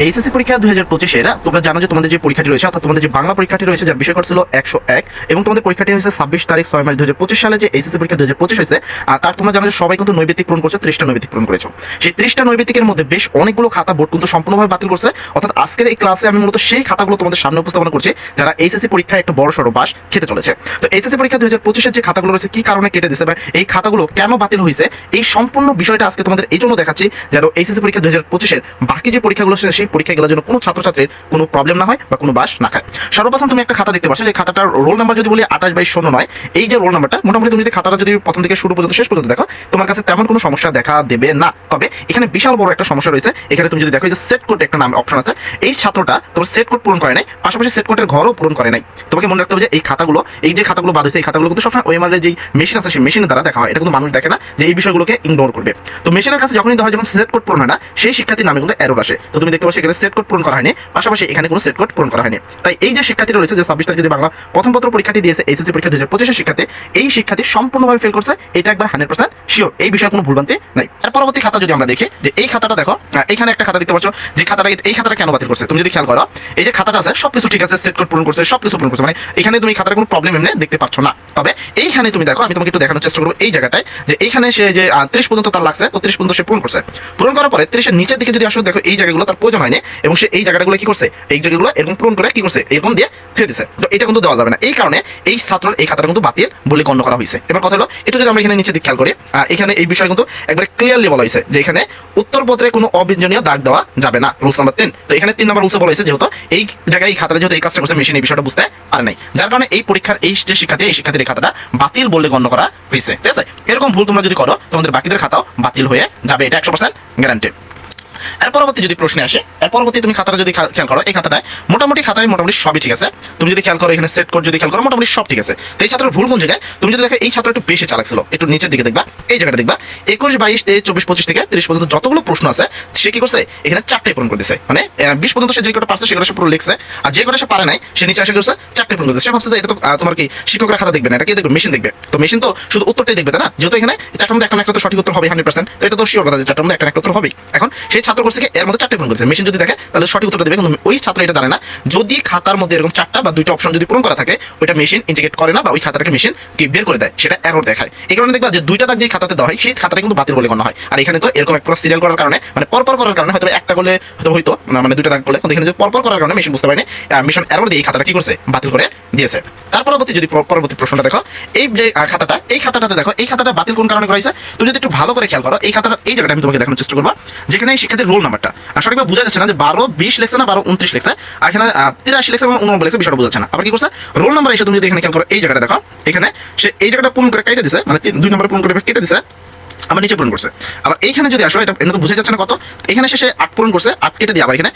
HSC পরীক্ষা 2025-এর তোমরা জানো যে তোমাদের যে পরীক্ষাটি রয়েছে অর্থাৎ তোমাদের যে বাংলা পরীক্ষাটি রয়েছে যার বিষয়কর ছিল 101 এবং তোমাদের পরীক্ষাটি হয়েছে 26 তারিখ 6 মার্চ 2025 সালে যে এইচএসসি পরীক্ষা 2025 হয়েছে আর তার তোমরা জানো যে সবাই কিন্তু নৈবেদিক পূরণ করছে 30টা নৈবেদিক পূরণ করেছো। সেই 30টা নৈবেদিকের মধ্যে বেশ অনেকগুলো খাতা বোর্ড কিন্তু সম্পূর্ণভাবে বাতিল করছে। অর্থাৎ আজকের এই ক্লাসে আমি মূলত সেই খাতাগুলো তোমাদের সামনে উপস্থাপন করছি যারা এইচএসসি পরীক্ষায় একটা বড় সড়ো বাস খেতে চলেছে। তো এইচএসসি পরীক্ষা 2025-এর যে খাতাগুলো রয়েছে কি কারণে কেটে দিছে বা এই খাতাগুলো কেন বাতিল হয়েছে এই সম্পূর্ণ বিষয়টা আজকে তোমাদের এই জন্য দেখাচ্ছি যেন এইচএসসি পরীক্ষা 2025-এর বাকি যে পরীক্ষাগুলো আছে সেই পরীক্ষাগুলোর জন্য কোনো ছাত্রছাত্রীর কোনো প্রবলেম না হয় বা কোনো বাস না খায়। সর্বপ্রথম তুমি একটা খাতা দেখতে পাচ্ছ যে খাতাটার রোল নাম্বার যদি বলি 28/09, এই যে রোল নাম্বারটা মোটামুটি তুমি যদি খাতাটা যদি প্রথম থেকে শুরু পর্যন্ত শেষ পর্যন্ত দেখো তোমার কাছে তেমন কোনো সমস্যা দেখা দেবে না। তবে এখানে বিশাল বড় একটা সমস্যা রয়েছে। এখানে তুমি যদি দেখো যে সেট কোড একটা নাম অপশন আছে, এই ছাত্রটা তোমার সেট কোড পূরণ করে নাই, পাশাপাশি সেট কোডের ঘরও পূরণ করে নাই। তোমাকে মনে রাখতে হবে যে এই খাতাগুলো এই যে খাতাগুলো বাদ হয়েছে এই খাতাগুলো কিন্তু সবসময় ওএমআর এর যে মেশিন আছে সেই মেশিনের দ্বারা দেখা হয়। এটা কিন্তু মানুষ দেখে না যে এই বিষয়গুলোকে ইগনোর করবে। তো মেশিনের কাছে যখনই হয় যখন সেট কোড পূরণ হয় না সেই শিক্ষার্থীর নামে কিন্তু এরর আসে। তো তুমি দেখতে পাচ্ছ এখানে সেট কোড পূরণ করা হয়নি, পাশাপাশি এখানে কোনো সেট কোড পূরণ করা হয়নি। তাই এই যে শিক্ষার্থীরা রয়েছে যে 26 তারিখে যে বাংলা প্রথম পত্র পরীক্ষাটি দিয়েছে এইচএসসি পরীক্ষা 2025-এর শিক্ষার্থী, এই শিক্ষার্থী সম্পূর্ণভাবে ফেল করছে, এটা একবার 100% শিওর, এই বিষয়ে কোনো ভুলভ্রান্তি নাই। এর পরবর্তী খাতা যদি আমরা দেখি যে এই খাতাটা দেখো, এখানে একটা খাতা দেখতে পাচ্ছ যে খাতাটা এই খাতাটা কেন বাতিল করছে তুমি যদি খেয়াল করো এই যে খাতাটা আছে সবকিছু ঠিক আছে, সেট কোড পূরণ করছে, সবকিছু পূরণ করছে, মানে এখানে তুমি খাতার কোনো প্রবলেম এমনি দেখতে পাচ্ছ না। তবে এইখানে তুমি দেখো আমি তোমাকে একটু দেখানোর চেষ্টা করবো এই জায়গাটায় যে এইখানে সে যে 30 পর্যন্ত তার লাগছে, তো 30 পর্যন্ত সে পূরণ করছে। পূরণ করার পরে 30-এর নিচের দিকে যদি আসলে দেখো এই জায়গাগুলো তার প্রয়োজন হয়নি এবং সে এই জায়গাগুলো কি করছে এই জায়গাগুলো এরকম পূরণ করে কি করছে এরকম দিয়ে থুয়ে দিছে। তো এটা কিন্তু দেওয়া যাবে না, এই কারণে এই ছাত্রের এই খাতাটা কিন্তু বাতিল বলে গণ্য করা হয়েছে। এবার কথা হলো এটা যদি আমরা এখানে নিচে দিক খেয়াল করি এখানে এই বিষয় কিন্তু একবারে ক্লিয়ারলি বলা হয়েছে যে এখানে উত্তরপত্রে কোনো অবিঞ্জনীয় দাগ দেওয়া যাবে না, রুলস নাম্বার 3। তো এখানে 3 নম্বর রুলসে বলা হয়েছে যেহেতু এই জায়গায় এই খাতাটা যেহেতু এই কাজটা করছে মেশিন এই বিষয়টা বুঝতে পারে নাই, যার কারণে এই পরীক্ষার এই যে শিক্ষার্থী এই শিক্ষার্থীর এই খাতাটা বাতিল বলে গণ্য করা হয়েছে। ঠিক আছে, এরকম ভুল তোমরা যদি করো তোমাদের বাকিদের খাতাও বাতিল হয়ে যাবে, এটা 100% গ্যারান্টেড। এর পরবর্তী যদি প্রশ্নে আসে, এর পরবর্তী তুমি খাতাটা যদি খেয়াল করো এই খাতাটায় মোটামুটি সবই ঠিক আছে। তুমি যদি খেয়াল করো এখানে সেট কোড যদি খেয়াল করো মোটামুটি সব ঠিক আছে। তো এই ছাত্রের ভুল কোন জায়গায় তুমি যদি দেখো এই ছাত্র একটু বেশি চালাক ছিল, একটু নিচের দিকে দেখবা এই জায়গাটা দেখবা 21, 22, 23, 24, 25 থেকে 30 পর্যন্ত যতগুলো প্রশ্ন আছে সে কি করছে এখানে 4টাই পূরণ করে দিছে, মানে 20 পর্যন্ত সে যে কটা পারছে সেগুলো সে পুরো লিখছে, আর যে কটা সে পারে নাই সে নিচে এসে করছে 4টাই পূরণ করছে। সে ভাবছে যে এটা তো তোমার কি শিক্ষকরা খাতা দেখবে না, এটা কি দেখবে মেশিন দেখবে, তো মেশিন তো শুধু উত্তরটাই দেখবে তাই না, যেহেতু এখানে 4টার মধ্যে একটা না একটা তো সঠিক উত্তর হবে 100%, তো এটা তো শিওর কথা যে 4টার মধ্যে একটা না একটা উত্তর হবেই। এখন সেই ছাত্র করছে কি এর মধ্যে 4টাই পূরণ করেছে, মেশিন যদি দেখে তাহলে সঠিক উত্তরটা দেবে, কিন্তু ওই ছাত্র এটা জানে না যদি খাতার মধ্যে এরকম 4টা বা 2টা অপশন যদি পূরণ করা থাকে ওইটা মেশিন ইন্টিগ্রেট করে না বা ওই খাতাটাকে মেশিন কি বের করে দেয়, সেটা এরর দেখায়। এই কারণে দেখবা যে 2টা দাগ যে খাতাতে দেওয়া হয় সেই খাতাটা কিন্তু বাতিল বলে গণ্য হয়। আর এখানে তো এরকম একটা সিরিয়াল করার কারণে মানে পরপর করার কারণে হয়তো একটা করলে হয়তো না মানে 2টা দাগ করলে, কিন্তু এখানে যদি পরপর করার কারণে মেশিন বুঝতে পারেনি, মেশিন এরর দিয়ে এই খাতাটা কি করছে বাতিল করে দিয়েছে। তার পরবর্তী যদি পরবর্তী প্রশ্নটা দেখো এই যে খাতাটা এই খাতাটাতে দেখো এই খাতাটা বাতিল কোন কারণে করা হয়েছে তুমি যদি একটু ভালো করে খেয়াল করো এই খাতাটা এই জায়গাটা আমি তোমাকে দেখানোর চেষ্টা করবো যেখানে এই শিক্ষার্থীর রোল নাম্বারটা সঠিকভাবে বোঝা যাচ্ছে না যে 12, 20 লেখছে না 12, 29 লেখছে, আর এখানে 83 লেখছে এবং 89 লেখছে, বিষয়টা বোঝা যাচ্ছে না। আবার কি করছে রোল নাম্বার এসে তুমি যদি এখানে খেয়াল করো এই জায়গাটা দেখো এখানে সে এই জায়গাটা পূরণ করে কেটে দিছে, মানে 2 নম্বরে পূরণ করে কেটে দিছে, আবার নিচে পূরণ করছে। আবার এইখানে যদি আসো এটা তো বুঝে যাচ্ছে না কত, এখানে শেষে 8 পূরণ করছে, 8 কেটে দিয়ে আবার এখানে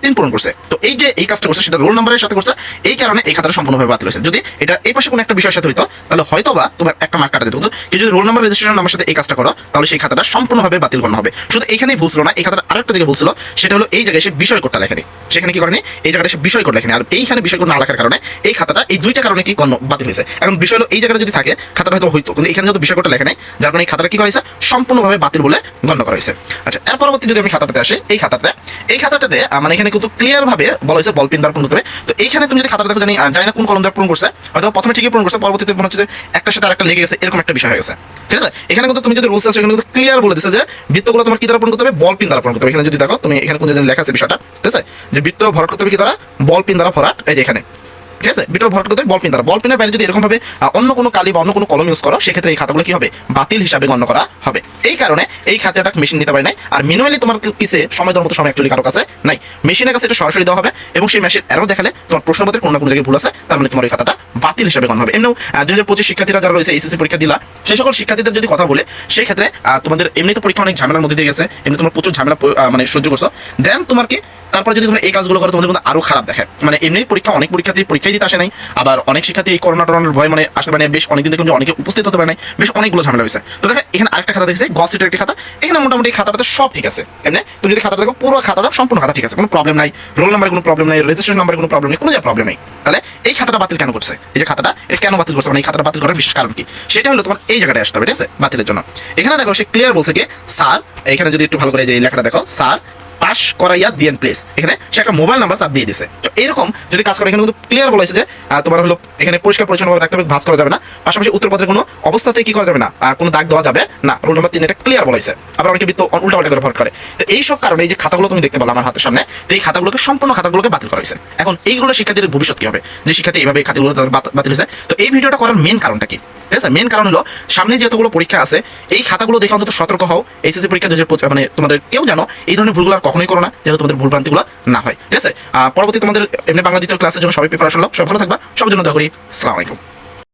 3 পূরণ করছে। তো এই যে এই কাজটা করছে সেটা রোল নাম্বারের সাথে করছে, এই কারণে এই খাতাটা সম্পূর্ণভাবে বাতিল হয়েছে। যদি এটা এই পাশে কোনো একটা বিষয়ের সাথে হইতো তাহলে হয়তো বা তোমার একটা মার্ক কাটা যেত, কিন্তু যদি রোল নাম্বার রেজিস্ট্রেশন নাম্বার সাথে এই কাজটা করো তাহলে সেই খাতাটা সম্পূর্ণভাবে বাতিল করানো হবে। শুধু এখানেই ভুল ছিল না, এই খাতাটা আরেকটা জায়গায় ভুল ছিল, সেটা হলো এই জায়গায় সে বিষয় কোডটা লেখেনি, সেখানে কি করেনি এই জায়গাটা সে বিষয় কোড লেখেনি, আর এইখানে বিষয় কোড না লেখার কারণে এই খাতাটা এই 2টা কারণে কি বাতিল হয়েছে। এখন বিষয় হলো এই জায়গাটা যদি থাকে খাতাটা হয়তো হইতো, কিন্তু এখানে যেহেতু বিষয় কোডটা লেখে নাই যার কারণে এই খাতাটা কি করা হয়েছে সম্পূর্ণভাবে বাতিল বলে গণ্য করা হয়েছে। আচ্ছা, এর পরবর্তী যদি আমি খাতাটাতে আসি এই খাতাটাতে মানে এখানে কিন্তু ক্লিয়ার ভাবে বলা হয়েছে বল পেন দ্বারা পূরণ করতে হবে। তো এইখানে তুমি যদি খাতাটা দেখো জানি না কোন কলম দ্বারা পূরণ করছে, হয়তো প্রথমে ঠিকই পূরণ করছে পরবর্তীতে মনে হচ্ছে যে একটার সাথে আরেকটা লেগে গেছে, এরকম একটা বিষয় হয়ে গেছে। ঠিক আছে, এখানে কিন্তু তুমি যদি রুলস আছে সেখানে কিন্তু ক্লিয়ার বলে দিচ্ছে যে বৃত্তগুলো তোমার কি দ্বারা পূরণ করতে হবে বল পেন দ্বারা পূরণ করতে হবে। এখানে যদি দেখো তুমি এখানে কোন জায়গায় লেখা আছে বিষয়টা, ঠিক আছে, যে বৃত্ত ভরাট করতে হবে কি দ্বারা বল পেন দ্বারা ভরাট, এই যে এখানে ঠিক আছে বৃত্ত ভরাট করতে বল পেন দ্বারা, বল পেনের বাইরে যদি এরকম ভাবে অন্য কোনো কালি বা অন্য কোনো কলম ইউজ করো সেক্ষেত্রে এই খাতাগুলো কি হবে বাতিল হিসাবে গণ্য করা হবে। এই কারণে এই খাতাটা মেশিন নিতে পারে নাই, আর ম্যানুয়ালি তোমার পিছে সময় দেওয়ার মতো সময় অ্যাকচুয়ালি কারো কাছে নাই, মেশিনের কাছে এটা সরাসরি দেওয়া হবে এবং সেই মেশিন এরও দেখালে তোমার প্রশ্নপত্রের কোনো না কোনো জায়গায় ভুল আছে, তার মানে তোমার এই খাতাটা বাতিল হিসাবে গণ্য হবে। এমনিও 2025 শিক্ষার্থীরা যারা রয়েছে এইচএসসি পরীক্ষা দিলা সেই সকল শিক্ষার্থীদের যদি কথা বলে সেই ক্ষেত্রে তোমাদের এমনিতে পরীক্ষা অনেক ঝামেলার মধ্যে দিয়ে গেছে, এমনি তোমার প্রচুর ঝামেলা মানে সহ্য করছো, দেন তোমার কি তারপরে যদি তোমরা এই কাজগুলো করো তোমাদের কিন্তু আরো খারাপ দেখে। মানে এমনি পরীক্ষা অনেক পরীক্ষার্থী পরীক্ষায় দিতে আসে নাই, আবার অনেক শিক্ষার্থী এই করোনা টরোনার ভয় মানে আসতে পারে বেশ অনেকদিন দেখলাম যে অনেকে উপস্থিত হতে পারে নাই, বেশ অনেকগুলো ঝামেলা হয়েছে। তো দেখো এখানে আরেকটা খাতা দেখেছে গসিটের একটি খাতা, এখানে মোটামুটি খাতাটাতে সব ঠিক আছে। এমনি তুমি যদি খাতাটা দেখো পুরো খাতাটা সম্পূর্ণ খাতা ঠিক আছে, কোনো প্রবলেম নাই, রোল নাম্বারে কোনো প্রবলেম নাই, রেজিস্ট্রেশন নাম্বারে কোনো প্রবলেম নেই, কোনো প্রবলেম নেই। তাহলে এই খাতাটা বাতিল কেন করছে, এই যে খাতাটা এটা কেন বাতিল করছে, মানে এই খাতাটা বাতিল করার বিশেষ কারণ কি সেটা হলো তোমার এই জায়গাটায় আসতে হবে। ঠিক আছে, বাতিলের জন্য এখানে দেখো সে ক্লিয়ার বলছে কি স্যার, এখানে যদি একটু ভালো করে যে লেখাটা দেখো স্যার পাস করাইয়া দিয়েন প্লিজ। এখানে সে একটা মোবাইল নাম্বার তার দিয়ে দিছে। তো এরকম যদি কাজ করে এখানে কিন্তু ক্লিয়ার বলা হয়েছে যে তোমার হলো এখানে পরিষ্কার পরিচ্ছন্নভাবে রাখতে হবে, ভাঁজ করা যাবে না, পাশাপাশি উত্তরপত্রের কোনো অবস্থাতেই কি করা যাবে না, কোনো দাগ দেওয়া যাবে না। রুল নাম্বার 3 এটা ক্লিয়ার বলা হয়েছে। আবার অনেকে তো উল্টাপাল্টা করে ভর করে। তো এই সব কারণে এই যে খাতাগুলো তুমি দেখতে পেলো আমার হাতের সামনে, তো এই খাতাগুলোকে সম্পূর্ণ খাতাগুলোকে বাতিল করা হয়েছে। এখন এইগুলো শিক্ষার্থীদের ভবিষ্যৎ কি হবে, যে শিক্ষার্থী এইভাবে এই খাতাগুলো তাদের বাতিল হয়েছে। তো এই ভিডিওটা করার মেন কারণটা কি, ঠিক আছে? মেন কারণ হলো সামনে যে এতগুলো পরীক্ষা আছে, এই খাতাগুলো দেখে অন্তত সতর্ক হও। এইচএসসি পরীক্ষা 2025 মানে তোমাদের কেউ জানো এই ধরনের ভুলগুলো আর কখনোই করো না, যেন তোমাদের ভুল ভ্রান্তিগুলো না হয়, ঠিক আছে? পরবর্তী তোমাদের এমনি বাংলা দ্বিতীয় ক্লাসের জন্য সবাই প্রিপারেশন নাও। সবাই ভালো থাকবা, সবার জন্য দোয়া করি। আসসালামু আলাইকুম।